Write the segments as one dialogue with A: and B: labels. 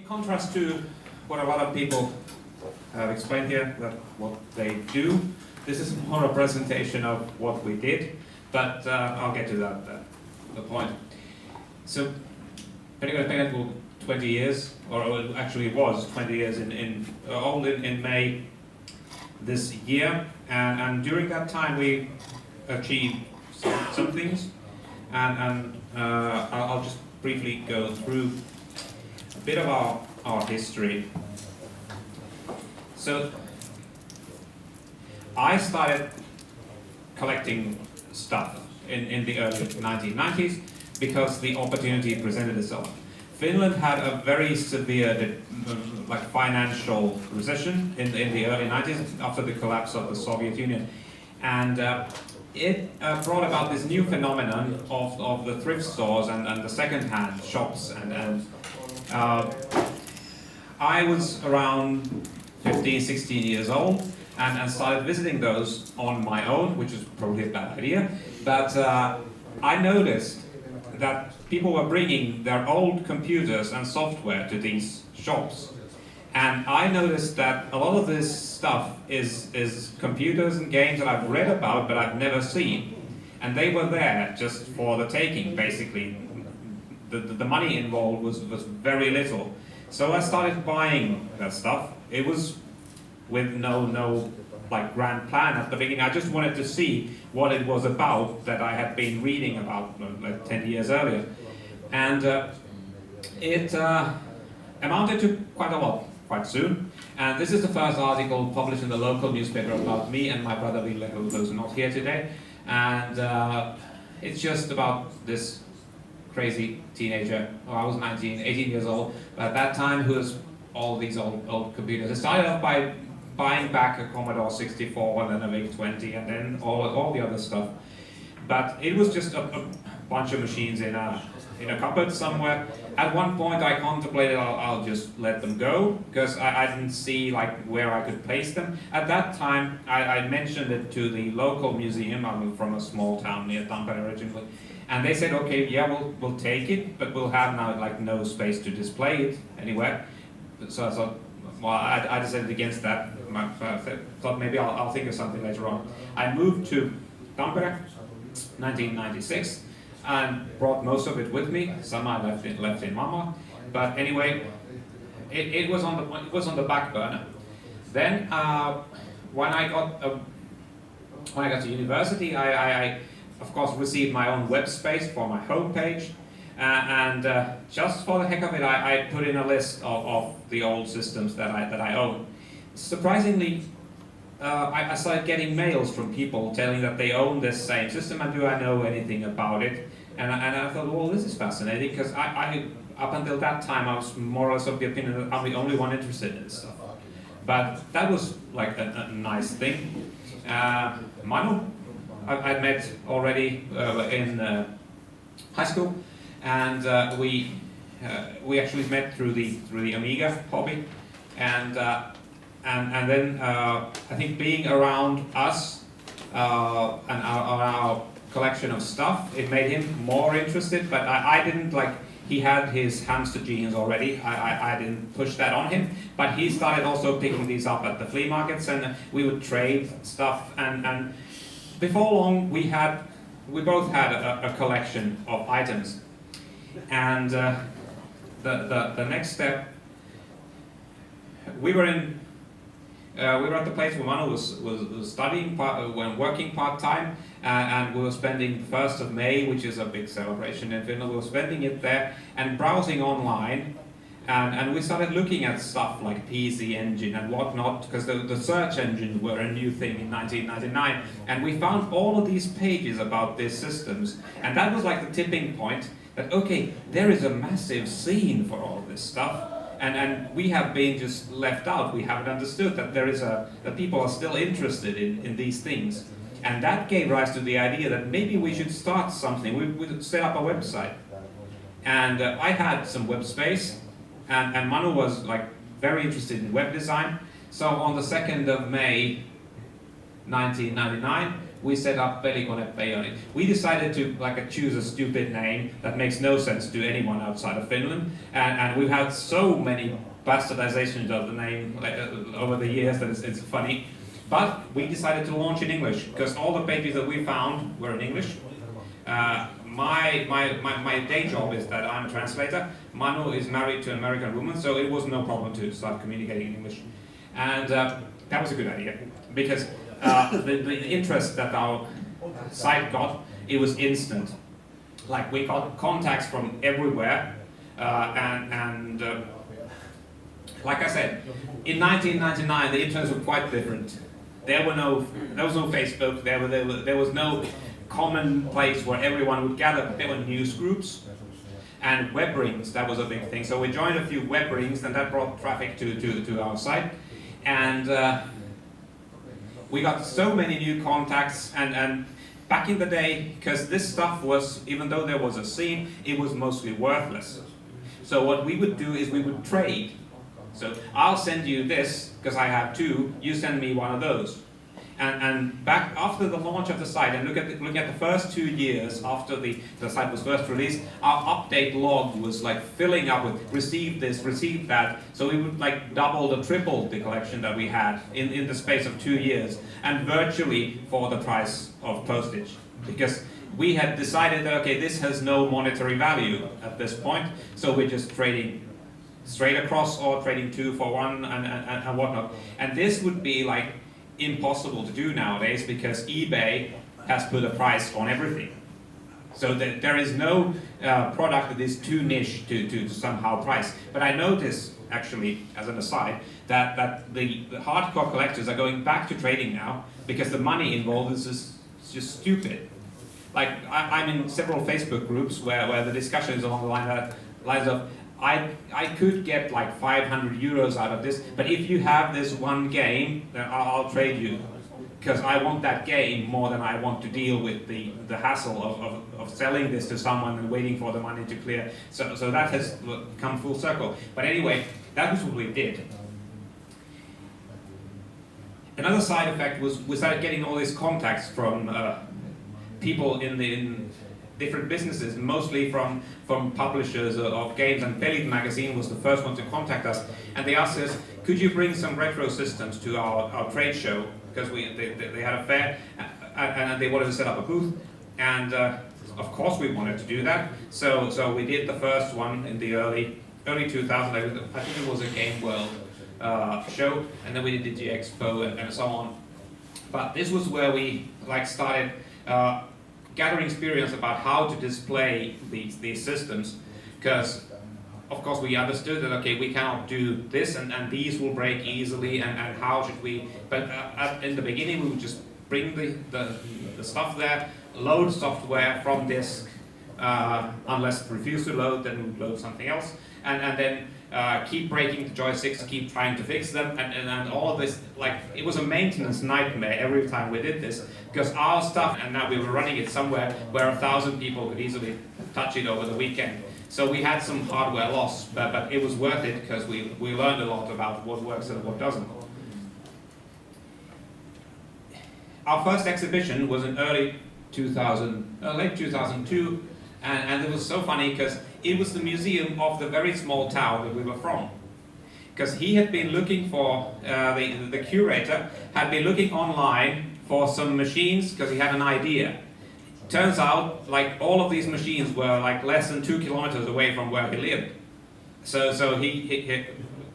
A: contrast to what a lot of people have explained here, that what they do, this is more a presentation of what we did, but I'll get to that the point. So, Pelikonepeijoonit will 20 years, or actually it was 20 years old in May this year, and during that time we achieved some things, and I'll just briefly go through a bit of our history. So I started collecting stuff in the early 1990s because the opportunity presented itself. Finland had a very severe financial recession in the early 90s after the collapse of the Soviet Union, and it brought about this new phenomenon of the thrift stores and the second-hand shops, and I was around 15, 16 years old and started visiting those on my own, which is probably a bad idea, but I noticed that people were bringing their old computers and software to these shops. And I noticed that a lot of this stuff is computers and games that I've read about but I've never seen. And they were there just for the taking, basically. The money involved was very little. So I started buying that stuff. It was with no grand plan at the beginning. I just wanted to see what it was about that I had been reading about like 10 years earlier. And it amounted to quite a lot quite soon. And this is the first article published in the local newspaper about me and my brother Ville, who's not here today. And it's just about this crazy teenager. Oh, I was 18 years old, but at that time who was all these old computers. It started off by buying back a Commodore 64 and then a VIC-20 and then all the other stuff. But it was just a bunch of machines in a cupboard somewhere. At one point I contemplated I'll just let them go because I didn't see where I could place them. At that time I mentioned it to the local museum. I'm from a small town near Tampere originally, and they said, okay, yeah, we'll take it, but we'll have now no space to display it anywhere. So I thought, well, I decided against that. I thought maybe I'll think of something later on. I moved to Tampere 1996 and brought most of it with me. Some I left in Mama, but anyway, it was on the back burner. Then when I got to university, I of course received my own web space for my homepage. And just for the heck of it, I put in a list of the old systems that I own. Surprisingly, I started getting mails from people telling that they own this same system and do I know anything about it. And I thought, well, this is fascinating because I up until that time I was more or less of the opinion that I'm the only one interested in this stuff. But that was like a nice thing. Manu, I met already in high school. And we actually met through the Amiga hobby, and then I think being around us and our collection of stuff, it made him more interested. But I didn't he had his hamster genes already. I didn't push that on him. But he started also picking these up at the flea markets, and we would trade stuff. And before long, we both had a collection of items. And the next step, we were at the place where Manu was studying, working part-time, and we were spending 1st of May, which is a big celebration in Finland. We were spending it there and browsing online, and we started looking at stuff like PC Engine and whatnot, because the search engines were a new thing in 1999, and we found all of these pages about these systems, and that was like the tipping point. That, okay, there is a massive scene for all this stuff, and we have been just left out. We haven't understood that that people are still interested in these things, and that gave rise to the idea that maybe we should start something. We would set up a website, and I had some web space, and Manu was very interested in web design. So on the 2nd of May 1999, we set up Pelikonepeijoonit. We decided to choose a stupid name that makes no sense to anyone outside of Finland, and we've had so many bastardizations of the name over the years that it's funny. But we decided to launch in English because all the pages that we found were in English. My day job is that I'm a translator. Manu is married to an American woman, so it was no problem to start communicating in English. And that was a good idea because the interest that our site got, it was instant. Like we got contacts from everywhere, and like I said, in 1999 the internet was quite different. There was no Facebook. There was no common place where everyone would gather. But there were news groups and web rings. That was a big thing. So we joined a few web rings, and that brought traffic to our site. And we got so many new contacts. And back in the day, because this stuff was, even though there was a scene, it was mostly worthless. So what we would do is we would trade. So I'll send you this, because I have two, you send me one of those. And back after the launch of the site, and looking at the first 2 years after the site was first released, our update log was filling up with receive this, receive that. So we would double or triple the collection that we had in the space of 2 years, and virtually for the price of postage. Because we had decided that, okay, this has no monetary value at this point, so we're just trading straight across or trading 2 for 1 and whatnot. And this would be impossible to do nowadays because eBay has put a price on everything. So that there is no product that is too niche to somehow price. But I notice, actually, as an aside, that the hardcore collectors are going back to trading now because the money involved is just stupid. I'm in several Facebook groups where the discussion is along the lines of, I could get 500 euros out of this, but if you have this one game, then I'll trade you. Because I want that game more than I want to deal with the hassle of selling this to someone and waiting for the money to clear. So that has come full circle. But anyway, that was what we did. Another side effect was we started getting all these contacts from people in different businesses, mostly from publishers of games, and Pelit magazine was the first one to contact us, and they asked us, could you bring some retro systems to our trade show, because they had a fair, and they wanted to set up a booth, and of course we wanted to do that, so we did the first one in the early 2000s, I think it was a Game World show, and then we did the Expo and so on. But this was where we started gathering experience about how to display these systems, because of course we understood that okay, we cannot do this and these will break easily, and how should we, but in the beginning we would just bring the stuff there, load software from disk, unless it refused to load, then we would load something else, and then keep breaking the joysticks, keep trying to fix them, and all of this, it was a maintenance nightmare every time we did this, because our stuff, and now we were running it somewhere where 1,000 people could easily touch it over the weekend. So we had some hardware loss, but it was worth it because we learned a lot about what works and what doesn't. Our first exhibition was in late 2002, and it was so funny because it was the museum of the very small town that we were from. Because he had been looking for, the curator had been looking online for some machines because he had an idea. Turns out, all of these machines were less than 2 kilometers away from where he lived. So he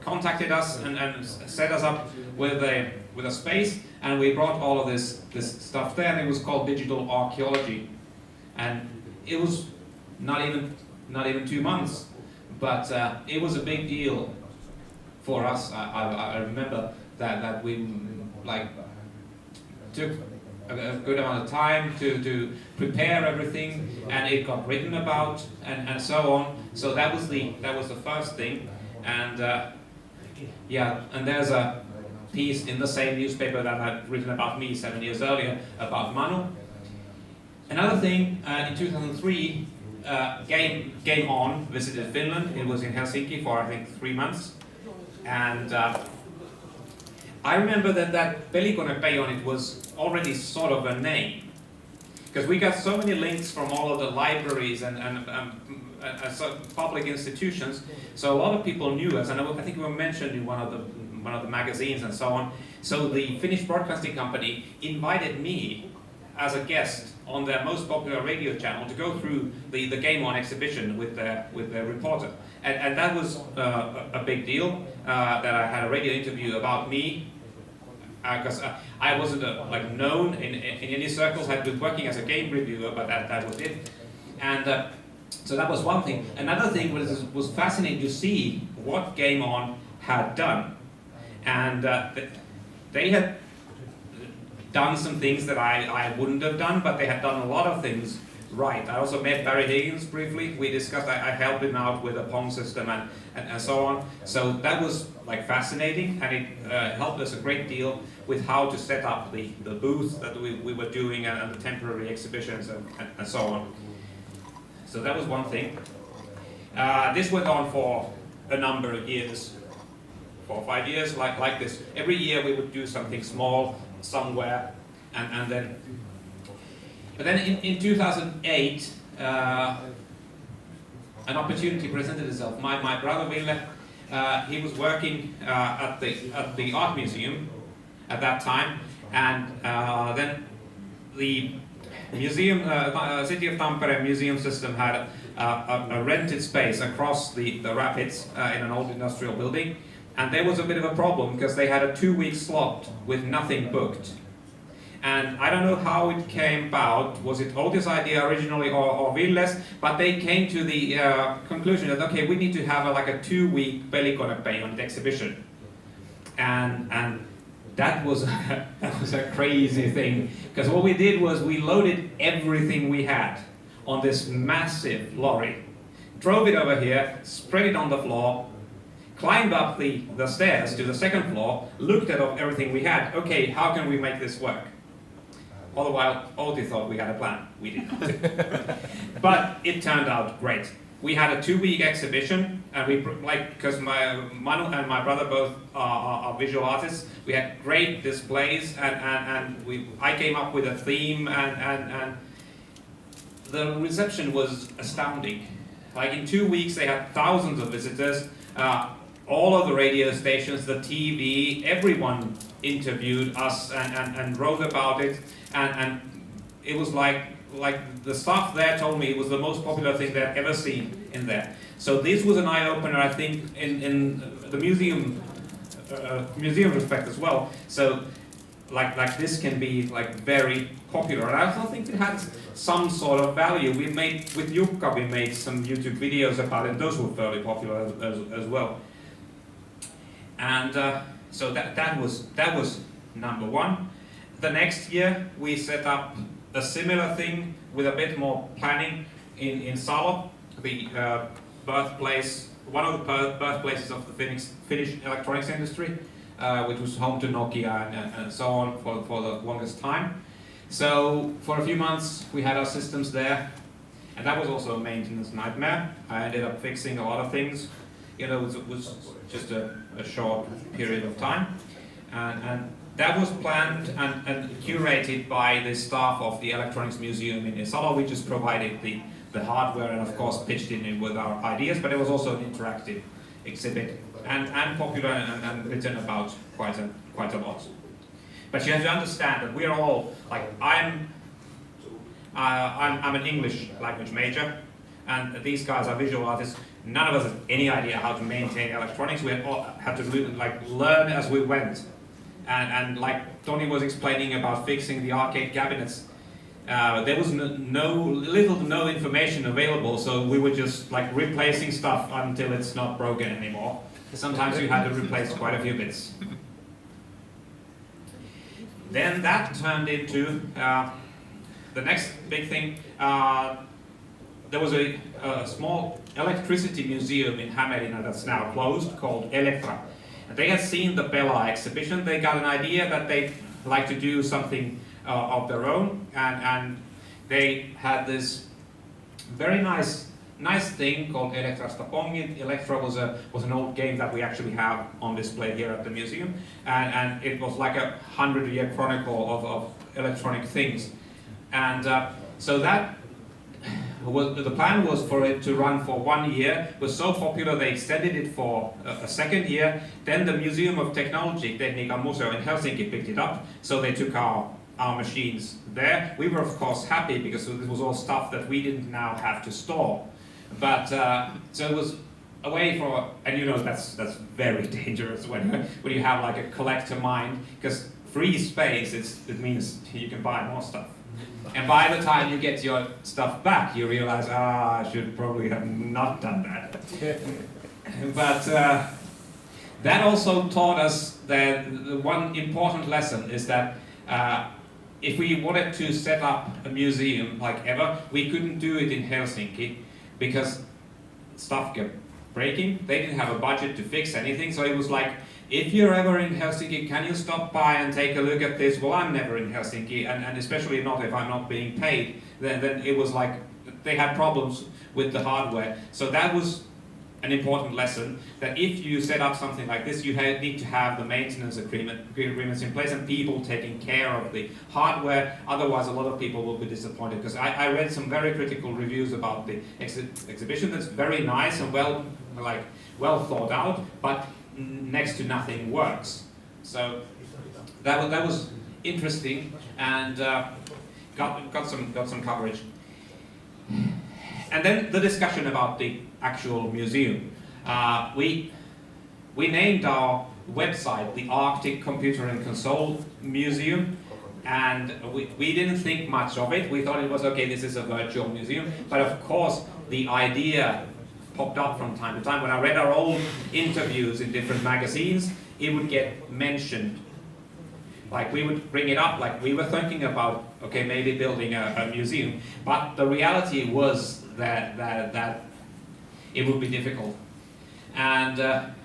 A: contacted us and set us up with a space, and we brought all of this stuff there, and it was called digital archaeology. And it was not even 2 months, but it was a big deal for us. I remember that we took a good amount of time to prepare everything, and it got written about and so on. So that was the first thing, and and there's a piece in the same newspaper that had written about me 7 years earlier about Manu. Another thing, in 2003, Game On visited Finland. It was in Helsinki for I think 3 months, and I remember that Pelikonepeijoonit was already sort of a name. because we got so many links from all of the libraries and so public institutions, so a lot of people knew us, and I think we were mentioned in one of the magazines and so on. So the Finnish Broadcasting Company invited me as a guest on their most popular radio channel to go through the Game On exhibition with their reporter, and that was a big deal. That I had a radio interview about me, because I wasn't like known in any circles. I'd been working as a game reviewer, but that was it. And so that was one thing. Another thing was fascinating to see what Game On had done, and they had done some things that I wouldn't have done, but they had done a lot of things right. I also met Barry Higgins briefly. We discussed, I helped him out with a Pong system and so on. So that was like fascinating, and it helped us a great deal with how to set up the booth that we were doing and the temporary exhibitions and so on. So that was one thing. This went on for a number of years, 4 or 5 years, like this. Every year we would do something small somewhere, and then. But then in 2008, an opportunity presented itself. My brother Ville, he was working at the art museum at that time, and then the museum, City of Tampere museum system had a rented space across the rapids in an old industrial building, and there was a bit of a problem because they had a 2-week slot with nothing booked. And I don't know how it came about. Was it Oti's idea originally or Ville's? But they came to the conclusion that, okay, we need to have like a 2-week Pelikonepeijoonit exhibition. And that was a crazy thing. Because what we did was we loaded everything we had on this massive lorry, drove it over here, spread it on the floor, climbed up the stairs to the second floor, looked at everything we had. Okay, how can we make this work? All the while, Oti thought we had a plan. We did not. But it turned out great. We had a 2-week exhibition, and because Manu and my brother both are visual artists, we had great displays, and I came up with a theme, and the reception was astounding. Like in 2 weeks, they had thousands of visitors. All of the radio stations, the TV, everyone interviewed us and wrote about it, and it was like the staff there told me it was the most popular thing they'd ever seen in there. So this was an eye-opener, I think, in the museum respect as well. So like this can be like very popular, and I also think it had some sort of value. We made with Jukka, we made some YouTube videos about it. Those were fairly popular as well. And so that was number one. The next year we set up a similar thing with a bit more planning in Salo, the birthplace, one of the birthplaces of the Finnish electronics industry, which was home to Nokia and so on for the longest time. So for a few months we had our systems there, and that was also a maintenance nightmare. I ended up fixing a lot of things. You know, it was just a short period of time, and that was planned and curated by the staff of the Electronics Museum in Salo. We just provided the hardware and of course pitched in with our ideas, but it was also an interactive exhibit and popular and written about quite a lot. But you have to understand that we are all, like, I'm an English language major, and these guys are visual artists. None of us had any idea how to maintain electronics. We had to learn as we went. And like Tony was explaining about fixing the arcade cabinets, there was little to no information available, so we were just like replacing stuff until it's not broken anymore. Sometimes you had to replace quite a few bits. Then that turned into the next big thing. There was a small electricity museum in Hämeenlinna that's now closed, called Elektra. And they had seen the Pela exhibition. They got an idea that they'd like to do something of their own, and they had this very nice thing called Elektrasta Pongit. Elektra was an old game that we actually have on display here at the museum, and it was like a 100-year chronicle of electronic things. And So that the plan was for it to run for 1 year. It was so popular they extended it for a second year. Then the Museum of Technology, Pelimuseo in Helsinki, picked it up. So they took our machines there. We were of course happy because this was all stuff that we didn't now have to store. But so it was a way for, and you know that's very dangerous when you have like a collector mind, because free space it means you can buy more stuff. And by the time you get your stuff back, you realize, I should probably have not done that. But that also taught us that the one important lesson is that if we wanted to set up a museum like ever, we couldn't do it in Helsinki because stuff kept breaking. They didn't have a budget to fix anything, so it was like, if you're ever in Helsinki, can you stop by and take a look at this? Well, I'm never in Helsinki, and especially not if I'm not being paid. Then it was like, they had problems with the hardware. So that was an important lesson, that if you set up something like this, you need to have the maintenance agreements in place and people taking care of the hardware. Otherwise, a lot of people will be disappointed. Because I read some very critical reviews about the exhibition. That's very nice and well thought out, but next to nothing works. So that was interesting and got some coverage. And then the discussion about the actual museum. We named our website the Arctic Computer and Console Museum, and we didn't think much of it. We thought it was okay, this is a virtual museum, but of course the idea popped up from time to time. When I read our old interviews in different magazines, it would get mentioned. Like we would bring it up, like we were thinking about, okay, maybe building a museum, but the reality was that it would be difficult. And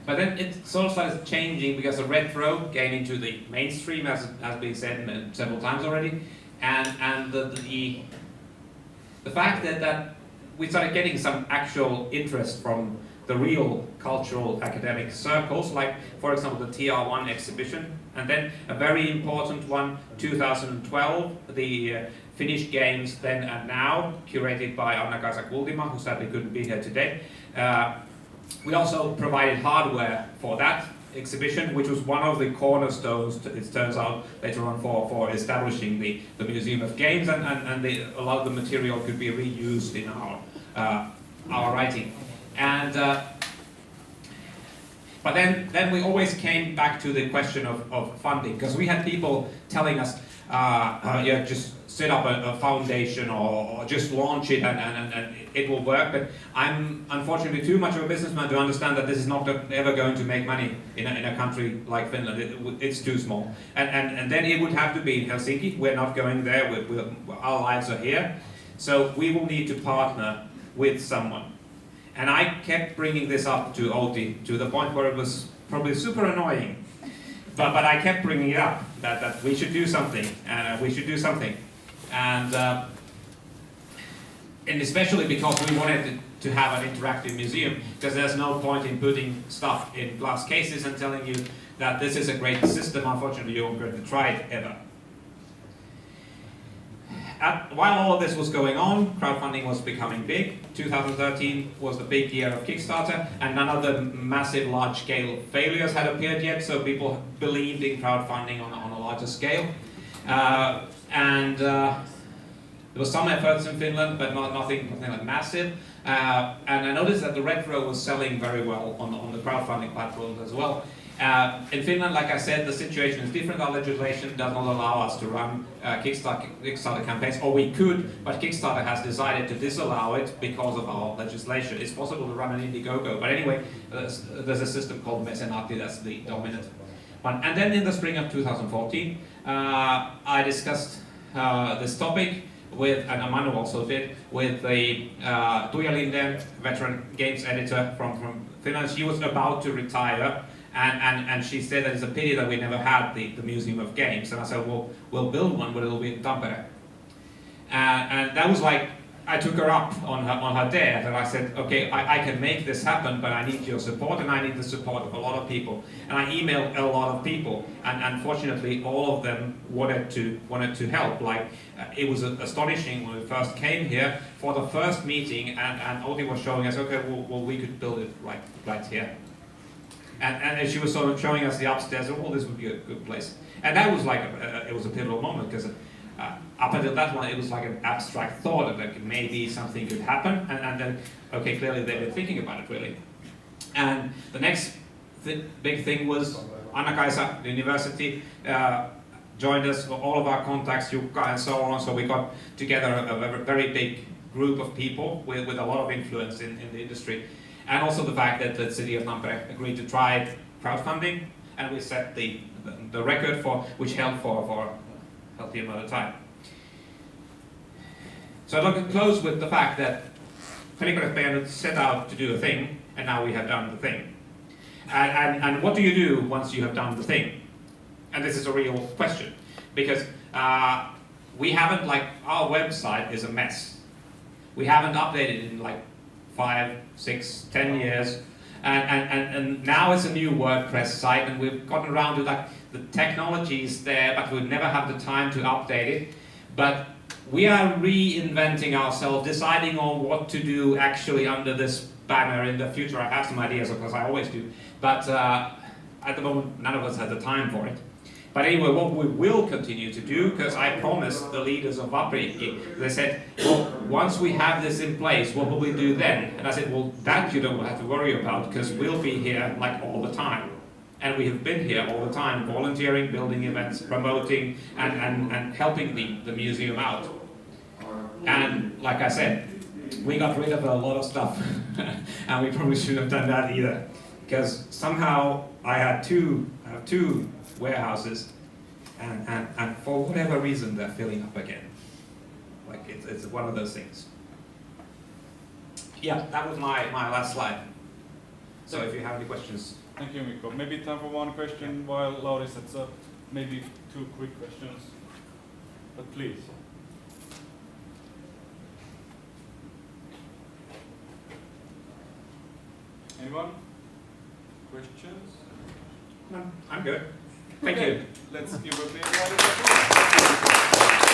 A: but then it sort of started changing because the retro came into the mainstream, as has been said several times already, and the fact that we started getting some actual interest from the real cultural academic circles, like for example the TR1 exhibition, and then a very important one, 2012, the Finnish Games Then and Now, curated by Anna-Kaisa Kultima, who sadly couldn't be here today. We also provided hardware for that exhibition, which was one of the cornerstones, it turns out, later on for establishing the Museum of Games, and a lot of the material could be reused in our writing. And but then we always came back to the question of funding, because we had people telling us, yeah, just set up a foundation or just launch it and it will work. But I'm unfortunately too much of a businessman to understand that this is not ever going to make money in a country like Finland. It's too small. And then it would have to be in Helsinki. We're not going there. Our lives are here. So we will need to partner with someone. And I kept bringing this up to Outi to the point where it was probably super annoying. But I kept bringing it up, that we should do something, and we should do something. And especially because we wanted to have an interactive museum, because there's no point in putting stuff in glass cases and telling you that this is a great system. Unfortunately, you won't get to try it ever. While all of this was going on, crowdfunding was becoming big. 2013 was the big year of Kickstarter, and none of the massive large-scale failures had appeared yet, so people believed in crowdfunding on a larger scale. There was some efforts in Finland, but nothing like massive. And I noticed that the retro was selling very well on the crowdfunding platforms as well. In Finland, like I said, the situation is different. Our legislation does not allow us to run Kickstarter campaigns, or we could, but Kickstarter has decided to disallow it because of our legislation. It's possible to run an Indiegogo, but anyway, there's a system called Mecenati that's the dominant one. And then in the spring of 2014, I discussed this topic with, and Manu also did, with the Tuija Lindén, veteran games editor from Finland. She was about to retire. And she said that it's a pity that we never had the Museum of Games. And I said, well, we'll build one, but it'll be in Tampere. And that was like I took her up on her dare, and I said, okay, I can make this happen, but I need your support, and I need the support of a lot of people. And I emailed a lot of people, and unfortunately, all of them wanted to help. Like, it was astonishing when we first came here for the first meeting, and Oti was showing us, okay, well we could build it right here. And she was sort of showing us the upstairs, oh, this would be a good place. And that was like, it was a pivotal moment, because up until that one, it was like an abstract thought of like maybe something could happen, and then, okay, clearly they've been thinking about it, really. And the next big thing was Anna-Kaisa, the university, joined us, all of our contacts, Jukka and so on, so we got together a very big group of people with a lot of influence in the industry. And also the fact that the city of Tampere agreed to try crowdfunding, and we set the record which held for a healthy amount of time. So I'd like to close with the fact that Pelikonepeijoonit set out to do a thing, and now we have done the thing. And what do you do once you have done the thing? And this is a real question, because we haven't, like, our website is a mess. We haven't updated in like 5, 6, 10 years, and now it's a new WordPress site, and we've gotten around to like the technology is there, but we never have the time to update it. But we are reinventing ourselves, deciding on what to do actually under this banner in the future. I have some ideas, of course, I always do, but at the moment none of us has the time for it. But anyway, what we will continue to do, because I promised the leaders of Vapri, they said, well, once we have this in place, what will we do then? And I said, well, that you don't have to worry about, because we'll be here like all the time. And we have been here all the time, volunteering, building events, promoting, and helping the museum out. And like I said, we got rid of a lot of stuff, and we probably shouldn't have done that either, because somehow I have two warehouses, and for whatever reason they're filling up again. Like it's one of those things. Yeah, that was my last slide. So if you have any questions.
B: Thank you, Mikko. Maybe time for one question while Lauri sets up. Maybe 2 quick questions. But please. Anyone? Questions?
A: No, I'm good. Thank you.
B: Let's give a big round of applause.